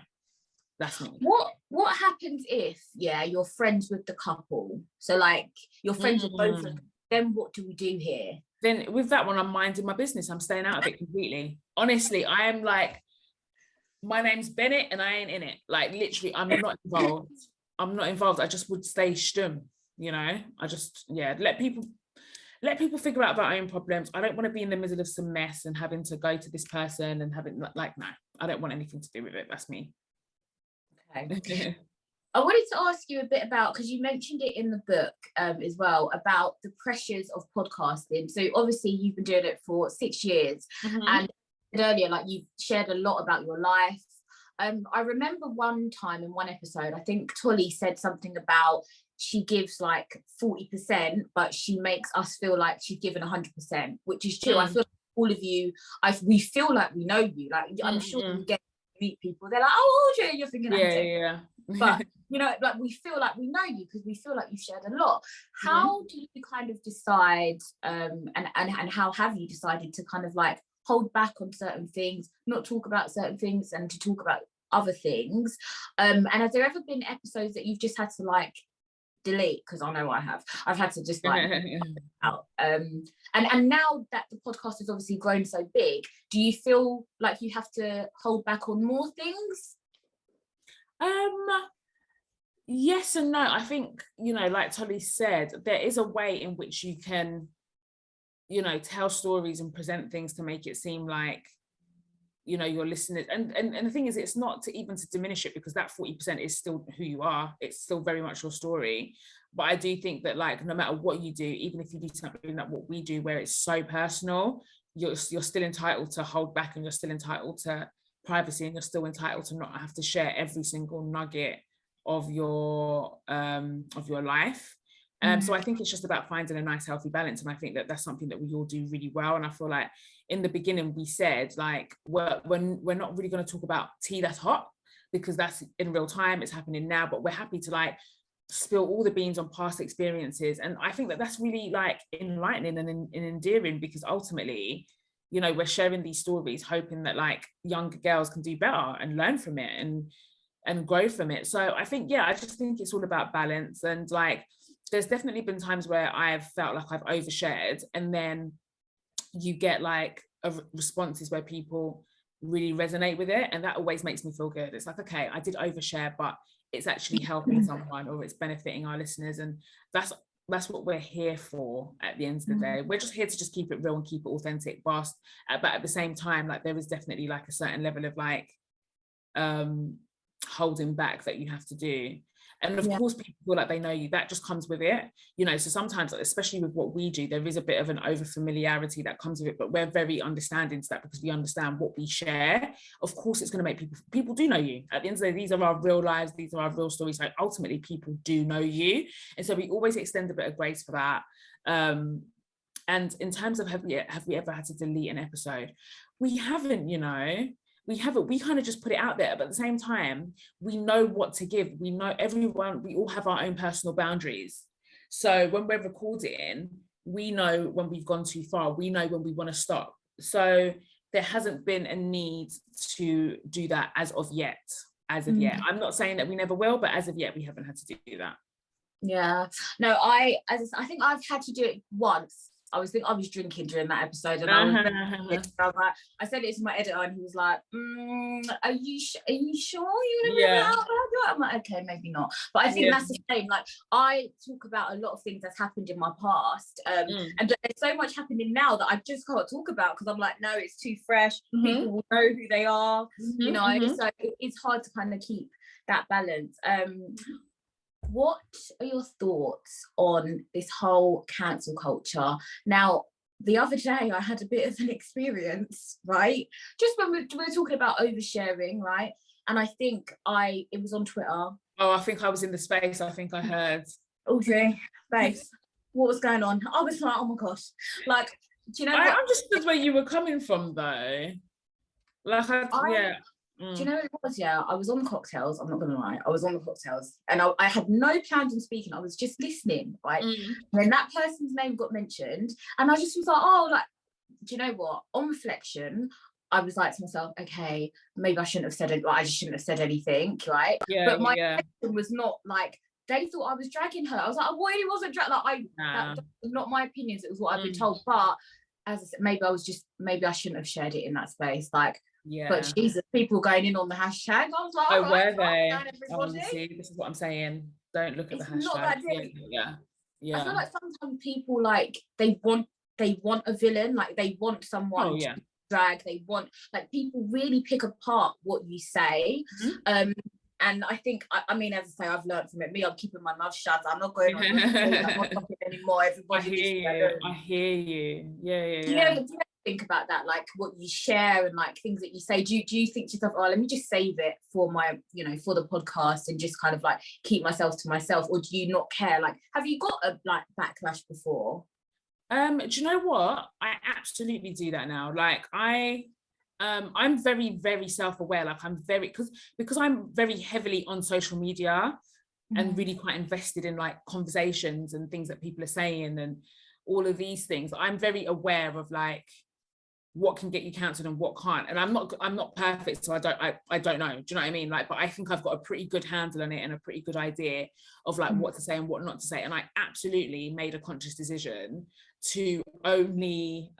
That's me. What happens if, you're friends with the couple? So like you're friends with both of them, then what do we do here? Then with that one, I'm minding my business. I'm staying out of it completely. Honestly, I am like, my name's Bennett and I ain't in it. Like literally, I'm not involved. I just would stay stum, you know. I just, let people figure out their own problems. I don't want to be in the middle of some mess and having to go to this person and having like, no, I don't want anything to do with it. That's me. Okay. I wanted to ask you a bit about, because you mentioned it in the book as well, about the pressures of podcasting. So obviously you've been doing it for 6 years, and earlier, like, you've shared a lot about your life. I remember one time in one episode, I think Tolly said something about she gives like 40%, but she makes us feel like she's given 100%, which is true. I feel like all of you, we feel like we know you. Like, I'm sure you get to meet people. They're like, oh, Audrey, you're thinking that. But, you know, like, we feel like we know you because we feel like you've shared a lot. How do you kind of decide, and how have you decided to kind of like hold back on certain things, not talk about certain things, and to talk about other things? And has there ever been episodes that you've just had to like delete? Because I know I've had to just like out. And now that the podcast has obviously grown so big, do you feel like you have to hold back on more things? Yes and no. I think, you know, like Tolly said, there is a way in which you can, you know, tell stories and present things to make it seem like, you know, you're listening. And the thing is, it's not to diminish it, because that 40% is still who you are. It's still very much your story. But I do think that, like, no matter what you do, even if you do something like what we do, where it's so personal, you're still entitled to hold back, and you're still entitled to privacy, and you're still entitled to not have to share every single nugget of your life. So I think it's just about finding a nice healthy balance, and I think that that's something that we all do really well. And I feel like in the beginning we said, like, we're not really going to talk about tea that's hot, because that's in real time, it's happening now, but we're happy to like spill all the beans on past experiences. And I think that that's really like enlightening and endearing, because ultimately, you know, we're sharing these stories hoping that like younger girls can do better and learn from it. And and grow from it. So I think, yeah, I just think it's all about balance. And like, there's definitely been times where I've felt like I've overshared, and then you get like responses where people really resonate with it, and that always makes me feel good. It's like, okay, I did overshare, but it's actually helping someone, or it's benefiting our listeners, and that's what we're here for at the end of the day. We're just here to just keep it real and keep it authentic, but at the same time, like, there is definitely like a certain level of like holding back that you have to do. And of course, people feel like they know you. That just comes with it, you know. So sometimes, especially with what we do, there is a bit of an over familiarity that comes with it, but we're very understanding to that, because we understand what we share. Of course, it's going to make people do know you. At the end of the day, these are our real lives, these are our real stories. Like, ultimately, people do know you, and so we always extend a bit of grace for that. And in terms of have we ever had to delete an episode? We haven't, you know. We kind of just put it out there, but at the same time, we know what to give. We know we all have our own personal boundaries. So when we're recording, we know when we've gone too far, we know when we want to stop. So there hasn't been a need to do that as of yet. I'm not saying that we never will, but as of yet, we haven't had to do that. Yeah, no, I think I've had to do it once. I was drinking during that episode, and I was like, I said it to my editor, and he was like, "Are you sure you want to bring it out?" I'm like, "Okay, maybe not." But I think that's the same. Like, I talk about a lot of things that's happened in my past, and there's so much happening now that I just can't talk about, because I'm like, no, it's too fresh. People will know who they are, you know. So it's hard to kind of keep that balance. What are your thoughts on this whole cancel culture? Now, the other day I had a bit of an experience, right? Just when we were talking about oversharing, right? And I think it was on Twitter. Oh, I think I was in the space. I think I heard. Audrey, babes, what was going on? I was like, oh my gosh. Like, do you know what? I understood where you were coming from, though. Like, Do you know what it was? Yeah, I was on the cocktails. I'm not gonna lie, I was on the cocktails, and I had no plans on speaking. I was just listening, right? And then that person's name got mentioned, and I just was like, oh, like, do you know what? On reflection, I was like to myself, okay, maybe I shouldn't have said it. Like, I just shouldn't have said anything, right? But my question was not like they thought I was dragging her. I was like, I really wasn't dragging. Like, that was not my opinions. It was what I've been told. But as I said, maybe I shouldn't have shared it in that space. Like. But Jesus, people going in on the hashtag. I was like, oh, were they? Honestly, this is what I'm saying. Don't look at the hashtag. Not that deep. Yeah. I feel like sometimes people, like, they want a villain, like they want someone to drag. They want, like, people really pick apart what you say. And I think, I mean, as I say, I've learned from it. I'm keeping my mouth shut. I'm not going on anymore. Everybody, I hear you. Yeah. Do you think about that, like what you share and like things that you say? Do you think to yourself, oh, let me just save it for my, you know, for the podcast, and just kind of like keep myself to myself? Or do you not care? Like, have you got a like backlash before? Do you know what? I absolutely do that now. Like, I'm very, very self-aware. Like, I'm very, because I'm very heavily on social media and really quite invested in like conversations and things that people are saying and all of these things. I'm very aware of like what can get you cancelled and what can't. And I'm not perfect, so I don't know. Do you know what I mean? Like, but I think I've got a pretty good handle on it and a pretty good idea of like what to say and what not to say. And I absolutely made a conscious decision to only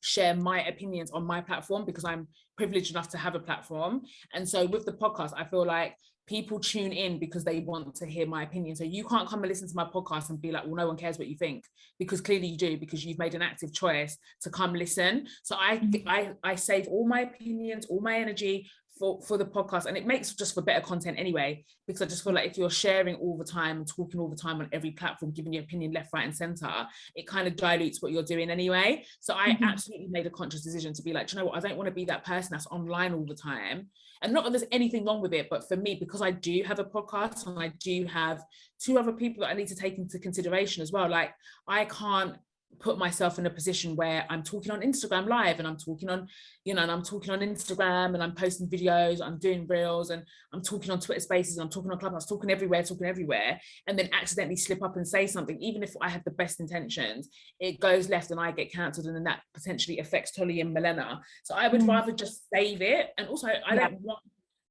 share my opinions on my platform, because I'm privileged enough to have a platform. And so with the podcast, I feel like people tune in because they want to hear my opinion. So you can't come and listen to my podcast and be like, well, no one cares what you think, because clearly you do, because you've made an active choice to come listen. So I save all my opinions, all my energy for the podcast, and it makes just for better content anyway, because I just feel like if you're sharing all the time and talking all the time on every platform, giving your opinion left, right and center, it kind of dilutes what you're doing anyway. So I absolutely made a conscious decision to be like, do you know what, I don't want to be that person that's online all the time. And not that there's anything wrong with it, but for me, because I do have a podcast and I do have 2 other people that I need to take into consideration as well, like I can't put myself in a position where I'm talking on Instagram live and I'm talking on, you know, and I'm talking on Instagram and I'm posting videos, I'm doing reels and I'm talking on Twitter spaces, and I'm talking on Clubhouse, talking everywhere, and then accidentally slip up and say something, even if I have the best intentions, it goes left and I get cancelled, and then that potentially affects Tolly and Milena. So I would rather just save it. And also I don't want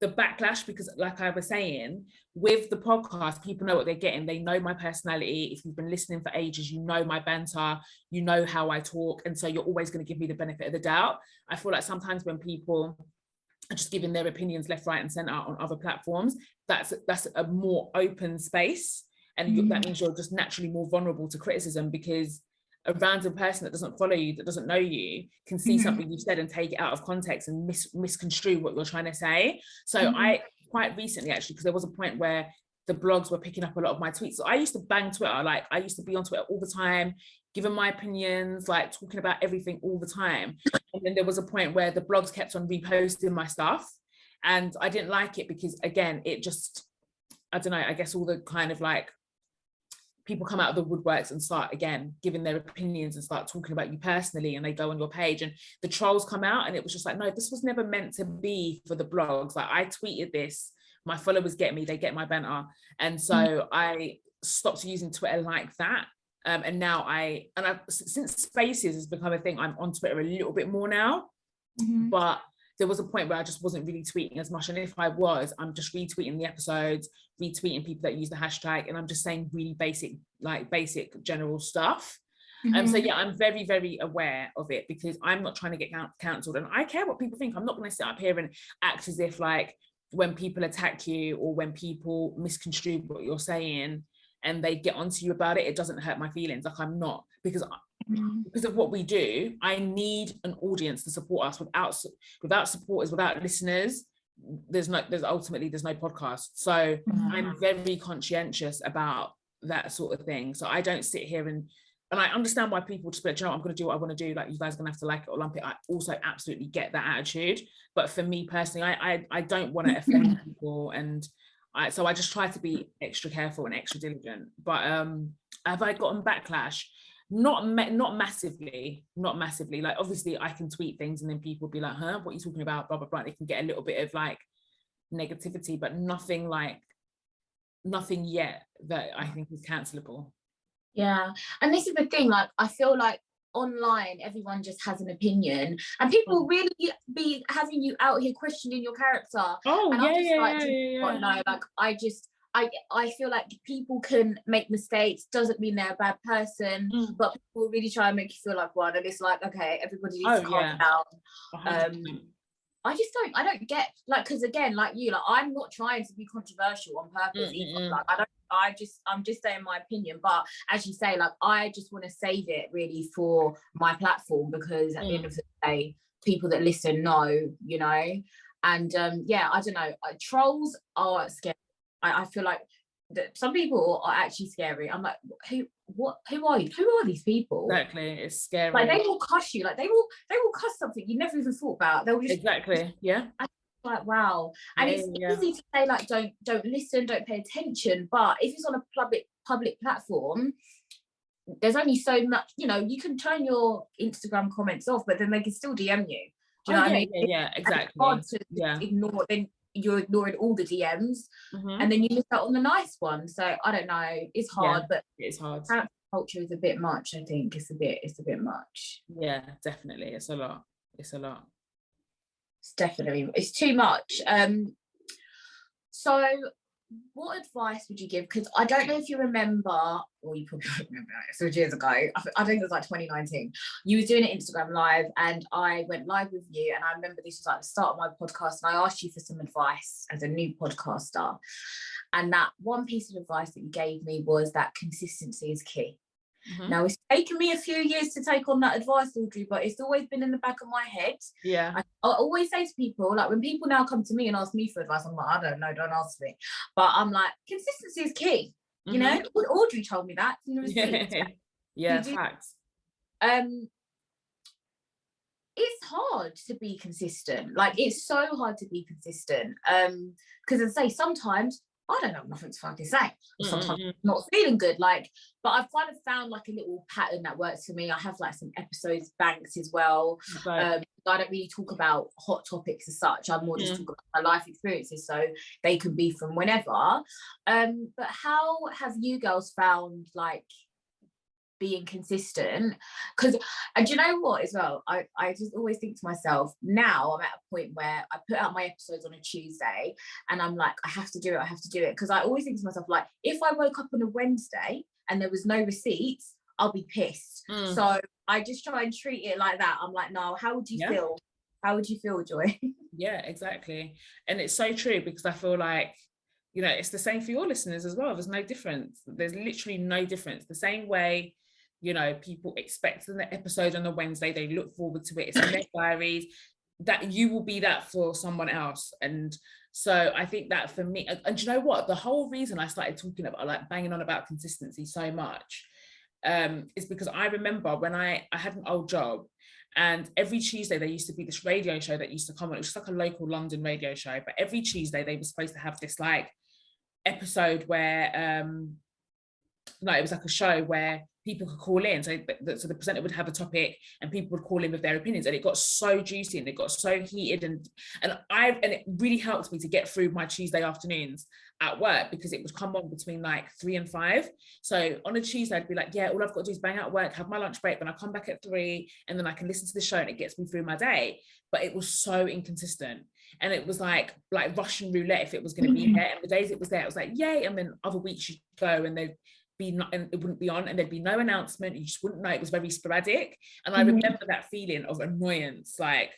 the backlash, because like I was saying, with the podcast, people know what they're getting. They know my personality. If you've been listening for ages, you know my banter, you know how I talk. And so you're always going to give me the benefit of the doubt. I feel like sometimes when people are just giving their opinions left, right and center on other platforms, that's a more open space. And that means you're just naturally more vulnerable to criticism, because a random person that doesn't follow you, that doesn't know you, can see something you've said and take it out of context and misconstrue what you're trying to say. So I quite recently, actually, because there was a point where the blogs were picking up a lot of my tweets. So I used to bang Twitter. Like, I used to be on Twitter all the time, giving my opinions, like talking about everything all the time. And then there was a point where the blogs kept on reposting my stuff. And I didn't like it because, again, it just, I don't know, I guess all the kind of like, people come out of the woodworks and start again giving their opinions and start talking about you personally, and they go on your page and the trolls come out, and it was just like, no, this was never meant to be for the blogs. Like, I tweeted this, my followers get me, they get my banter. And so I stopped using Twitter like that. And now since Spaces has become a thing, I'm on Twitter a little bit more now. But there was a point where I just wasn't really tweeting as much. And if I was, I'm just retweeting the episodes, retweeting people that use the hashtag, and I'm just saying really basic general stuff. So yeah, I'm very, very aware of it, because I'm not trying to get cancelled, and I care what people think. I'm not going to sit up here and act as if, like, when people attack you or when people misconstrue what you're saying and they get onto you about it, it doesn't hurt my feelings. Like, I'm not, because of what we do, I need an audience to support us. Without supporters, without listeners, there's no podcast. So I'm very conscientious about that sort of thing. So I don't sit here and I understand why people just be like, you know, I'm going to do what I want to do. Like, you guys are going to have to like it or lump it. I also absolutely get that attitude. But for me personally, I don't want to offend people, and so I just try to be extra careful and extra diligent. But have I gotten backlash? Not massively. Like, obviously I can tweet things and then people be like, huh, what are you talking about? Blah, blah, blah. They can get a little bit of like negativity, but nothing yet that I think is cancelable. Yeah. And this is the thing, like, I feel like online everyone just has an opinion, and people really be having you out here questioning your character. Oh, and yeah. No, like, I feel like people can make mistakes, doesn't mean they're a bad person, but people really try and make you feel like one, and it's like, okay, everybody needs to calm down. I don't get, like, because again, like you, like, I'm not trying to be controversial on purpose either. Like, I'm just saying my opinion, but as you say, like, I just want to save it really for my platform, because at the end of the day, people that listen know, you know. And yeah, I don't know, trolls are scary. I feel like that some people are actually scary. I'm like, who are you? Who are these people? Exactly, it's scary. Like, they will cuss you. Like, they will cuss something you never even thought about. They'll just yeah. Like, wow. And it's easy to say, like, don't listen, don't pay attention. But if it's on a public platform, there's only so much, you know. You can turn your Instagram comments off, but then they can still DM you. Do you know what I mean? Yeah, exactly. It's hard to ignore. Then you're ignoring all the DMs, and then you miss out on the nice one. So I don't know. It's hard, but it's hard. Culture is a bit much. I think it's a bit much. Yeah, definitely. It's a lot. It's too much. So what advice would you give? Because I don't know if you remember, or you probably don't remember, it was years ago. I think it was like 2019. You were doing an Instagram live, and I went live with you. And I remember this was like the start of my podcast, and I asked you for some advice as a new podcaster. And that one piece of advice that you gave me was that consistency is key. Now, it's taken me a few years to take on that advice, Audrey, but it's always been in the back of my head. Yeah. I always say to people, like, when people now come to me and ask me for advice, I'm like, I don't know, don't ask me. But I'm like, consistency is key. You know, Audrey told me that. Yeah, facts. It's hard to be consistent. Like, it's so hard to be consistent. Because, as I say, sometimes I don't have nothing to fucking say. Sometimes I'm not feeling good, like, but I've kind of found like a little pattern that works for me. I have like some episodes banked as well. I don't really talk about hot topics as such. I'm more just talking about my life experiences, so they can be from whenever. But how have you girls found like being consistent, because, and do you know what as well, I just always think to myself, now I'm at a point where I put out my episodes on a Tuesday and I'm like, I have to do it, because I always think to myself, like, if I woke up on a Wednesday and there was no receipts, I'll be pissed. So I just try and treat it like that. I'm like, no, how would you feel? How would you feel, Joy? Yeah, exactly. And it's so true, because I feel like, you know, it's the same for your listeners as well. There's no difference. There's literally no difference. The same way, you know, people expect an episode on a Wednesday, they look forward to it, it's in their diaries, that you will be that for someone else. And so I think that for me, and do you know what, the whole reason I started talking about, like, banging on about consistency so much, is because I remember when I had an old job, and every Tuesday there used to be this radio show that used to come on. It was just like a local London radio show, but every Tuesday they were supposed to have this like episode where no, it was like a show where people could call in. So the presenter would have a topic and people would call in with their opinions, and it got so juicy and it got so heated, and it really helped me to get through my Tuesday afternoons at work, because it would come on between like 3 and 5. So on a Tuesday I'd be like, yeah, all I've got to do is bang out work, have my lunch break, then I come back at 3, and then I can listen to the show and it gets me through my day. But it was so inconsistent, and it was like Russian roulette if it was going to be there. And the days it was there, it was like, yay, and then other weeks you'd go and they'd be not, and it wouldn't be on, and there'd be no announcement, you just wouldn't know. It was very sporadic. And I remember that feeling of annoyance, like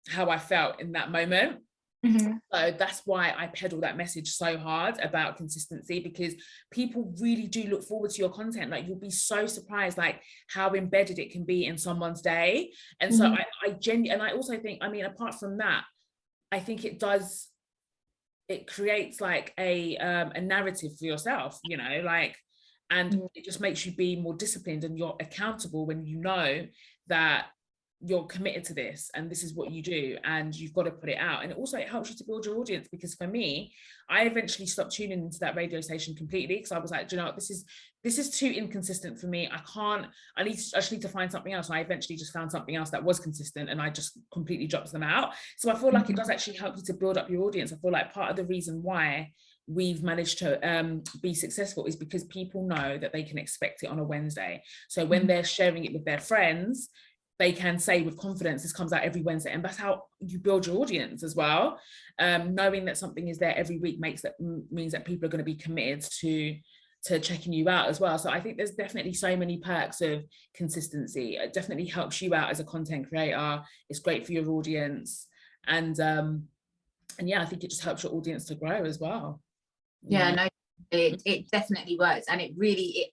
how I felt in that moment. So that's why I peddle that message so hard about consistency, because people really do look forward to your content. Like, you'll be so surprised like how embedded it can be in someone's day. And so I genuinely, and I also think, I mean, apart from that, I think it creates like a narrative for yourself, you know, like, and it just makes you be more disciplined, and you're accountable when you know that you're committed to this and this is what you do and you've got to put it out. And also it helps you to build your audience, because for me, I eventually stopped tuning into that radio station completely, because I was like, do you know what, this is too inconsistent for me. I just need to find something else. And I eventually just found something else that was consistent, and I just completely dropped them out. So I feel like it does actually help you to build up your audience. I feel like part of the reason why we've managed to be successful is because people know that they can expect it on a Wednesday. So when they're sharing it with their friends, they can say with confidence, this comes out every Wednesday. And that's how you build your audience as well. Knowing that something is there every week means that people are going to be committed to checking you out as well. So I think there's definitely so many perks of consistency. It definitely helps you out as a content creator. It's great for your audience. And yeah, I think it just helps your audience to grow as well. Yeah, no, it definitely works. And it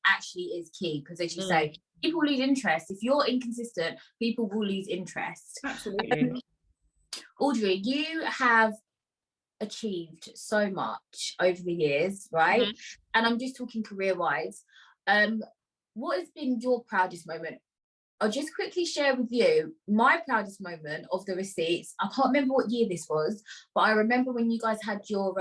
actually is key, because as you say, people lose interest. If you're inconsistent, people will lose interest. Absolutely. Audrey, you have achieved so much over the years, right? And I'm just talking career-wise. What has been your proudest moment? I'll just quickly share with you my proudest moment of the receipts. I can't remember what year this was, but I remember when you guys had your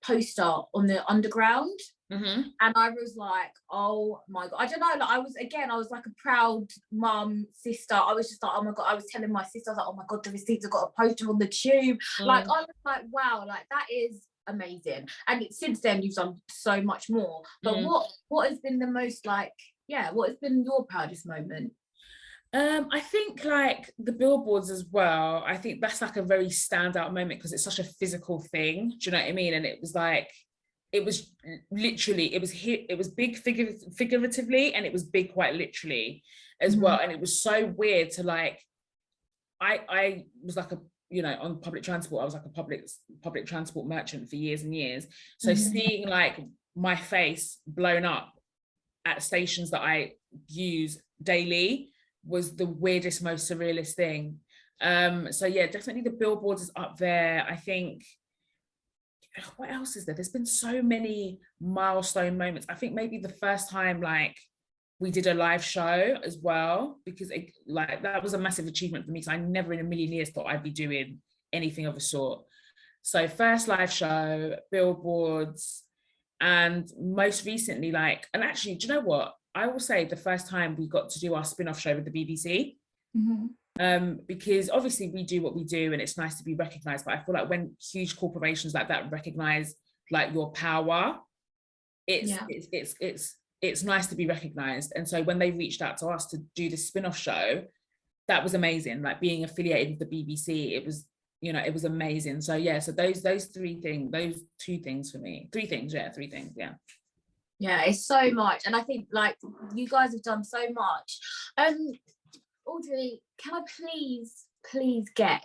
poster on the underground. And I was like, oh my God, I don't know, like I was like a proud mum, sister. I was just like, oh my God, I was telling my sister, I was like, oh my God, the receipts have got a poster on the tube. Like, I was like, wow, like that is amazing. And since then you've done so much more. But what has been the most, like, what has been your proudest moment? I think like the billboards as well. I think that's like a very standout moment, because it's such a physical thing. Do you know what I mean? And it was like, it was literally, it was big figuratively, and it was big quite literally as well. And it was so weird to like, I was like on public transport, I was like a public transport merchant for years and years. So seeing like my face blown up at stations that I use daily was the weirdest, most surrealist thing. So yeah, definitely the billboards is up there. I think, what else is there? There's been so many milestone moments. I think maybe the first time like we did a live show as well, because that was a massive achievement for me, because I never in a million years thought I'd be doing anything of a sort. So first live show, billboards, and most recently, like, and actually, do you know what? I will say the first time we got to do our spin-off show with the BBC. Because obviously we do what we do and it's nice to be recognized, but I feel like when huge corporations like that recognize like your power, it's it's nice to be recognized. And so when they reached out to us to do this spin-off show, that was amazing. Like being affiliated with the BBC, it was, you know, it was amazing. So yeah, so those two things for me. Three things. Yeah. Yeah, it's so much. And I think like you guys have done so much. Audrey, can I please get,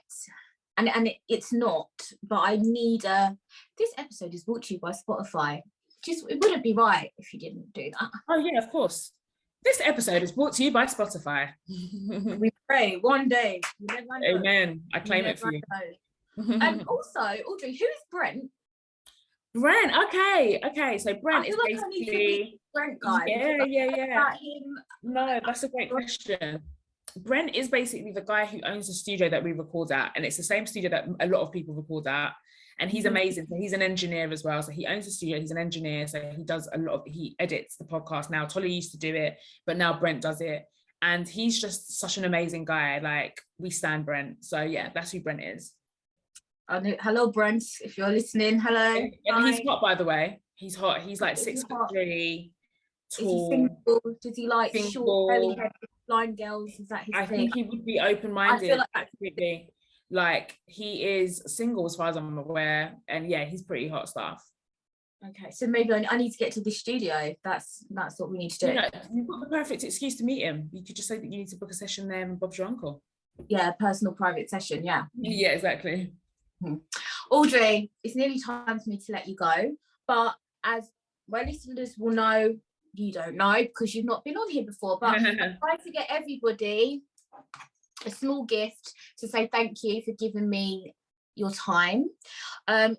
and it's not, but I need this episode is brought to you by Spotify. Just, it wouldn't be right if you didn't do that. Oh yeah, of course. This episode is brought to you by Spotify. We pray one day. You never know. Amen. I claim it for you. And also, Audrey, who is Brent? Brent, okay. So Brent is like basically Brent guy. Yeah. No, that's a great question. Brent is basically the guy who owns the studio that we record at, and it's the same studio that a lot of people record at. And he's amazing. So he's an engineer as well. So he owns the studio. He's an engineer. So he does he edits the podcast now. Tolly used to do it, but now Brent does it. And he's just such an amazing guy. Like, we stan Brent. So yeah, that's who Brent is. Hello, Brent, if you're listening. Hello. And he's hot, by the way. He's hot. He's like 6'3", tall. Is he single? Does he like single, short, curly-haired, blind girls? Is that his thing? I think he would be open-minded. Like absolutely. Like, he is single as far as I'm aware, and yeah, he's pretty hot stuff. Okay, so maybe I need to get to the studio. That's what we need to do. You know, you've got the perfect excuse to meet him. You could just say that you need to book a session there and Bob's your uncle. Yeah, personal private session. Yeah. Yeah, exactly. Audrey, it's nearly time for me to let you go, but as my listeners will know, you don't know because you've not been on here before, but I try to get everybody a small gift to say thank you for giving me your time.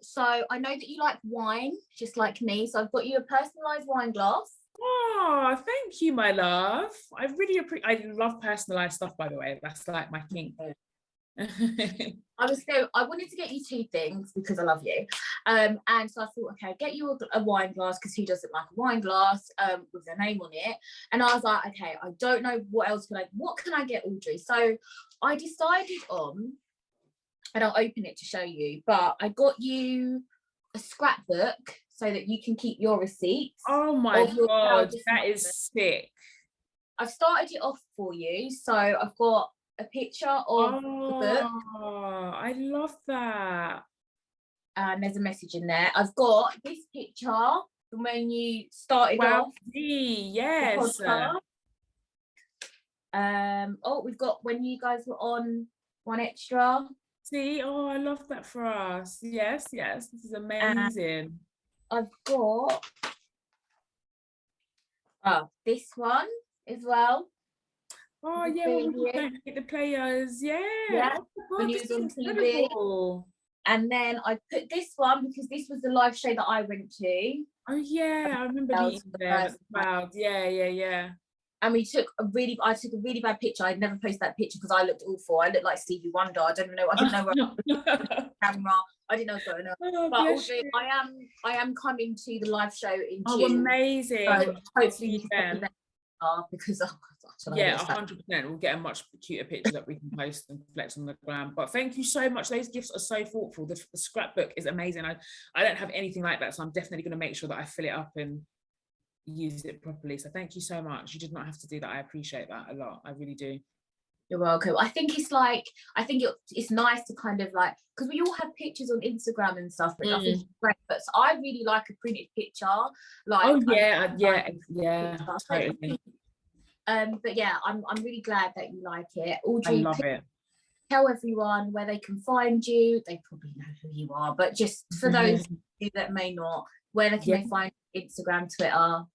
So I know that you like wine just like me, so I've got you a personalized wine glass. Oh, thank you, my love. I really appreciate. I love personalized stuff, by the way. That's like my kink. I wanted to get you two things because I love you, and so I thought, okay, get you a wine glass, because who doesn't like a wine glass with their name on it? And I was like, okay, I don't know what can I get Audrey? So I decided on, and I'll open it to show you, but I got you a scrapbook so that you can keep your receipts. Oh my god, that is sick. I've started it off for you, so I've got a picture of the book. Oh, I love that. And there's a message in there. I've got this picture from when you started off. Yes. We've got when you guys were on One Extra. See, I love that for us. Yes, this is amazing. I've got this one as well. Oh yeah, the players. Yeah. Yeah. Oh, God, this is incredible. And then I put this one because this was the live show that I went to. Oh yeah, I remember meeting them. Wow. Yeah. And I took a really bad picture. I'd never posted that picture because I looked awful. I looked like Stevie Wonder. I didn't know where I was camera. I didn't know what's going on. Oh, but Audrey, I am coming to the live show in June. Oh, amazing. So hopefully you can because 100%. We'll get a much cuter picture that we can post and flex on the gram. But thank you so much. Those gifts are so thoughtful. The scrapbook is amazing. I don't have anything like that, so I'm definitely going to make sure that I fill it up and use it properly. So thank you so much. You did not have to do that. I appreciate that a lot. I really do. You're welcome. I think it's nice to kind of like, because we all have pictures on Instagram and stuff, but I think it's great. But so I really like a printed picture. Like, totally. But yeah, I'm really glad that you like it. Audrey, I love it. Tell everyone where they can find you. They probably know who you are, but just for those that may not, where can they find Instagram, Twitter?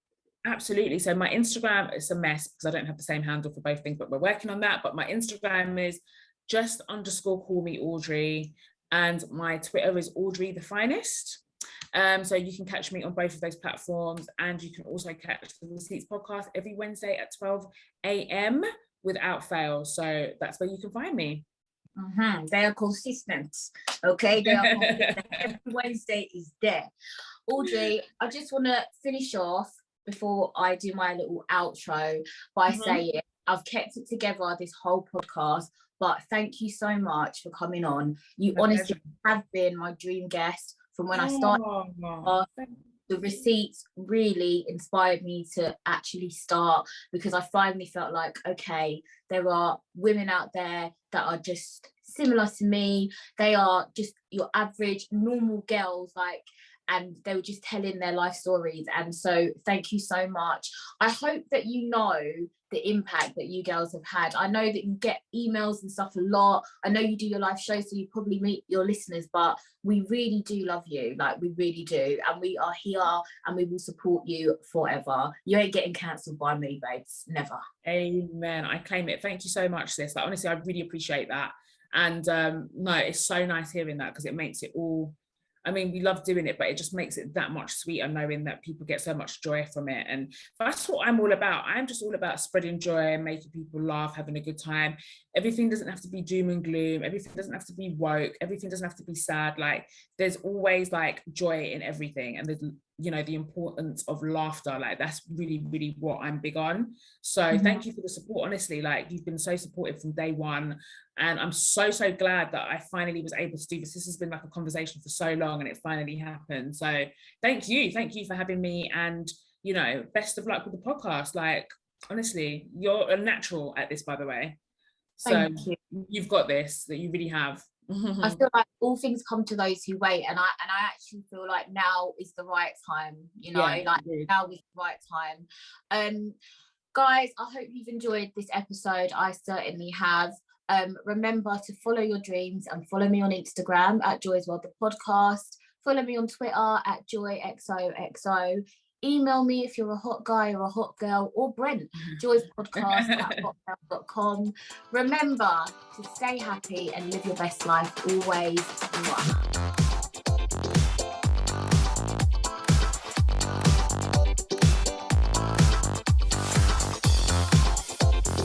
Absolutely. So my Instagram is a mess because I don't have the same handle for both things, but we're working on that. But my Instagram is _call_me_Audrey, and my Twitter is Audrey the Finest. So you can catch me on both of those platforms, and you can also catch the Receipts podcast every Wednesday at 12 a.m. without fail. So that's where you can find me. They are consistent. Okay, they are consistent. Every Wednesday is there. Audrey, I just want to finish off before I do my little outro by saying I've kept it together this whole podcast, but thank you so much for coming on. You honestly have been my dream guest from when I started. the receipts really inspired me to actually start, because I finally felt like, okay, there are women out there that are just similar to me. They are just your average normal girls, like, and they were just telling their life stories. And so thank you so much. I hope that you know the impact that you girls have had. I know that you get emails and stuff a lot. I know you do your live show, so you probably meet your listeners, but we really do love you. Like, we really do. And we are here and we will support you forever. You ain't getting cancelled by me, babes. Never. Amen. I claim it. Thank you so much, sis. Like, honestly, I really appreciate that. And no, it's so nice hearing that, because it makes it all, I mean, we love doing it, but it just makes it that much sweeter knowing that people get so much joy from it. And that's what I'm all about. I'm just all about spreading joy, making people laugh, having a good time. Everything doesn't have to be doom and gloom. Everything doesn't have to be woke. Everything doesn't have to be sad. Like, there's always like joy in everything. And there's, you know, the importance of laughter. Like, that's really, really what I'm big on. So thank you for the support. Honestly, like, you've been so supportive from day one. And I'm so glad that I finally was able to do this. This has been like a conversation for so long, and it finally happened. So thank you for having me, and, you know, best of luck with the podcast. Like, honestly, you're a natural at this, by the way. So Thank you. You've got this, that you really have. I feel like all things come to those who wait, and I actually feel like now is the right time, you know, Yeah, like agreed. now is the right time. Guys, I hope you've enjoyed this episode. I certainly have. Remember to follow your dreams and follow me on Instagram at Joy's World the Podcast. Follow me on Twitter at JoyXOXO. Email me if you're a hot guy or a hot girl, or Brent, joyspodcast@hotmail.com. Remember to stay happy and live your best life always. Mwah.